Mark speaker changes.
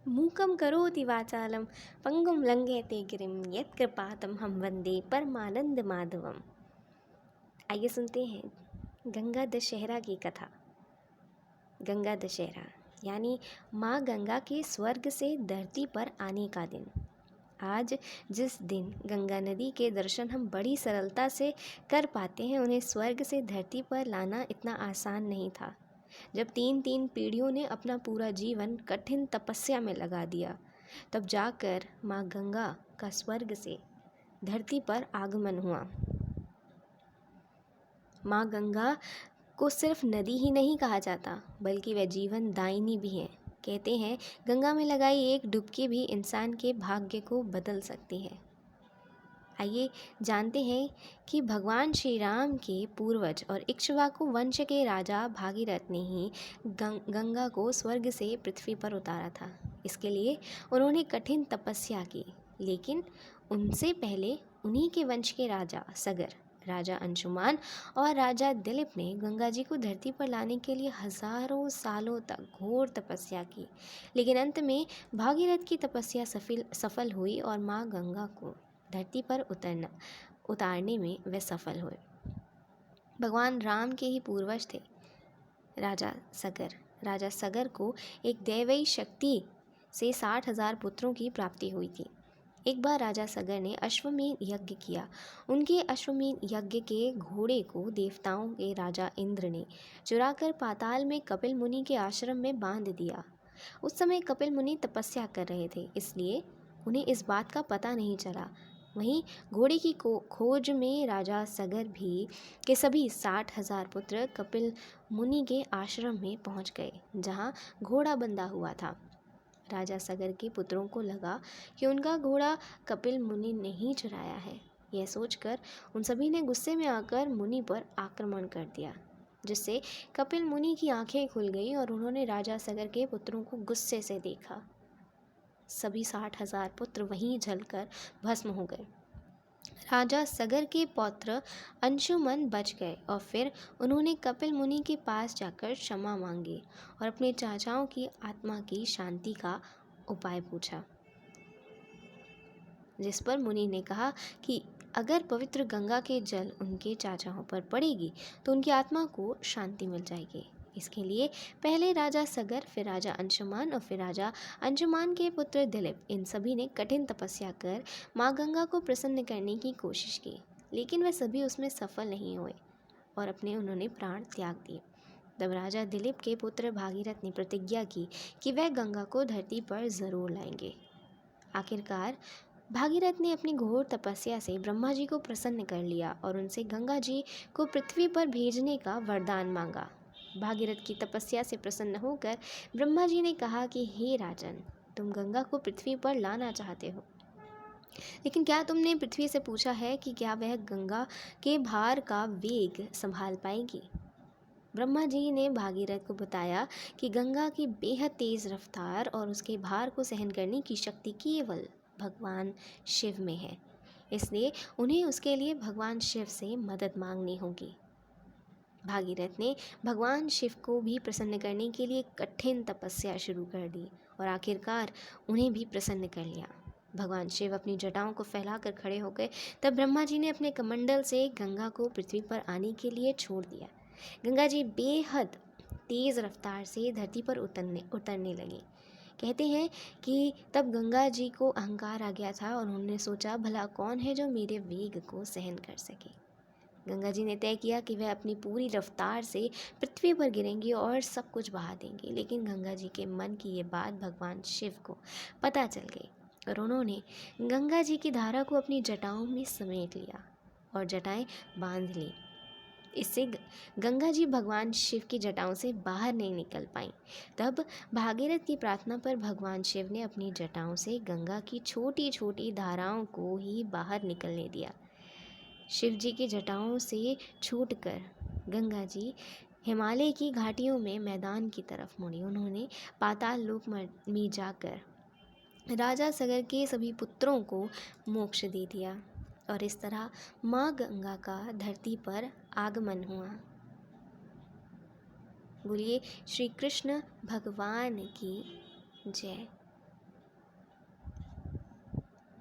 Speaker 1: मूकं करोति वाचालं पंगुं लंघयते गिरिं यत्कृपातमहं वन्दे परमानंद माधवम। आइए सुनते हैं गंगा दशहरा की कथा। गंगा दशहरा यानी माँ गंगा के स्वर्ग से धरती पर आने का दिन। आज जिस दिन गंगा नदी के दर्शन हम बड़ी सरलता से कर पाते हैं, उन्हें स्वर्ग से धरती पर लाना इतना आसान नहीं था। जब तीन तीन पीढ़ियों ने अपना पूरा जीवन कठिन तपस्या में लगा दिया, तब जाकर माँ गंगा का स्वर्ग से धरती पर आगमन हुआ। माँ गंगा को सिर्फ नदी ही नहीं कहा जाता, बल्कि वह जीवन दायिनी भी है। कहते हैं गंगा में लगाई एक डुबकी भी इंसान के भाग्य को बदल सकती है। आइए जानते हैं कि भगवान श्री राम के पूर्वज और इक्ष्वाकु वंश के राजा भागीरथ ने ही गंगा को स्वर्ग से पृथ्वी पर उतारा था। इसके लिए उन्होंने कठिन तपस्या की, लेकिन उनसे पहले उन्हीं के वंश के राजा सगर, राजा अंशुमान और राजा दिलीप ने गंगा जी को धरती पर लाने के लिए हजारों सालों तक घोर तपस्या की। लेकिन अंत में भागीरथ की तपस्या सफल हुई और माँ गंगा को धरती पर उतारने में वे सफल हुए। भगवान राम के ही पूर्वज थे राजा सगर। राजा सगर को एक दैवीय शक्ति से 60,000 पुत्रों की प्राप्ति हुई थी। एक बार राजा सगर ने अश्वमेध यज्ञ किया। उनके अश्वमेध यज्ञ के घोड़े को देवताओं के राजा इंद्र ने चुराकर पाताल में कपिल मुनि के आश्रम में बांध दिया। उस समय कपिल मुनि तपस्या कर रहे थे, इसलिए उन्हें इस बात का पता नहीं चला। वहीं घोड़े की खोज में राजा सगर भी के सभी 60,000 पुत्र कपिल मुनि के आश्रम में पहुंच गए, जहां घोड़ा बंधा हुआ था। राजा सगर के पुत्रों को लगा कि उनका घोड़ा कपिल मुनि ने ही चुराया है। यह सोचकर उन सभी ने गुस्से में आकर मुनि पर आक्रमण कर दिया, जिससे कपिल मुनि की आंखें खुल गईं और उन्होंने राजा सगर के पुत्रों को गुस्से से देखा। सभी 60,000 पुत्र वहीं जलकर भस्म हो गए। राजा सगर के पौत्र अंशुमन बच गए और फिर उन्होंने कपिल मुनि के पास जाकर क्षमा मांगी और अपने चाचाओं की आत्मा की शांति का उपाय पूछा, जिस पर मुनि ने कहा कि अगर पवित्र गंगा के जल उनके चाचाओं पर पड़ेगी तो उनकी आत्मा को शांति मिल जाएगी। इसके लिए पहले राजा सगर, फिर राजा अंशुमान और फिर राजा अंशुमान के पुत्र दिलीप, इन सभी ने कठिन तपस्या कर माँ गंगा को प्रसन्न करने की कोशिश की, लेकिन वे सभी उसमें सफल नहीं हुए और उन्होंने प्राण त्याग दिए। तब राजा दिलीप के पुत्र भागीरथ ने प्रतिज्ञा की कि वह गंगा को धरती पर जरूर लाएंगे। आखिरकार भागीरथ ने अपनी घोर तपस्या से ब्रह्मा जी को प्रसन्न कर लिया और उनसे गंगा जी को पृथ्वी पर भेजने का वरदान मांगा। भागीरथ की तपस्या से प्रसन्न होकर ब्रह्मा जी ने कहा कि हे राजन, तुम गंगा को पृथ्वी पर लाना चाहते हो, लेकिन क्या तुमने पृथ्वी से पूछा है कि क्या वह गंगा के भार का वेग संभाल पाएगी? ब्रह्मा जी ने भागीरथ को बताया कि गंगा की बेहद तेज रफ्तार और उसके भार को सहन करने की शक्ति केवल भगवान शिव में है, इसलिए उन्हें उसके लिए भगवान शिव से मदद मांगनी होगी। भागीरथ ने भगवान शिव को भी प्रसन्न करने के लिए कठिन तपस्या शुरू कर दी और आखिरकार उन्हें भी प्रसन्न कर लिया। भगवान शिव अपनी जटाओं को फैलाकर खड़े हो गए। तब ब्रह्मा जी ने अपने कमंडल से गंगा को पृथ्वी पर आने के लिए छोड़ दिया। गंगा जी बेहद तेज़ रफ्तार से धरती पर उतरने लगी। कहते हैं कि तब गंगा जी को अहंकार आ गया था और उन्होंने सोचा, भला कौन है जो मेरे वेग को सहन कर सके। गंगा जी ने तय किया कि वह अपनी पूरी रफ्तार से पृथ्वी पर गिरेंगी और सब कुछ बहा देंगी। लेकिन गंगा जी के मन की ये बात भगवान शिव को पता चल गई और उन्होंने गंगा जी की धारा को अपनी जटाओं में समेट लिया और जटाएं बांध ली। इससे गंगा जी भगवान शिव की जटाओं से बाहर नहीं निकल पाईं। तब भागीरथ की प्रार्थना पर भगवान शिव ने अपनी जटाओं से गंगा की छोटी छोटी धाराओं को ही बाहर निकलने दिया। शिव जी की जटाओं से छूटकर गंगा जी हिमालय की घाटियों में मैदान की तरफ मुड़ी। उन्होंने पाताल लोक में जाकर राजा सगर के सभी पुत्रों को मोक्ष दे दिया और इस तरह माँ गंगा का धरती पर आगमन हुआ। बोलिए श्री कृष्ण भगवान की जय।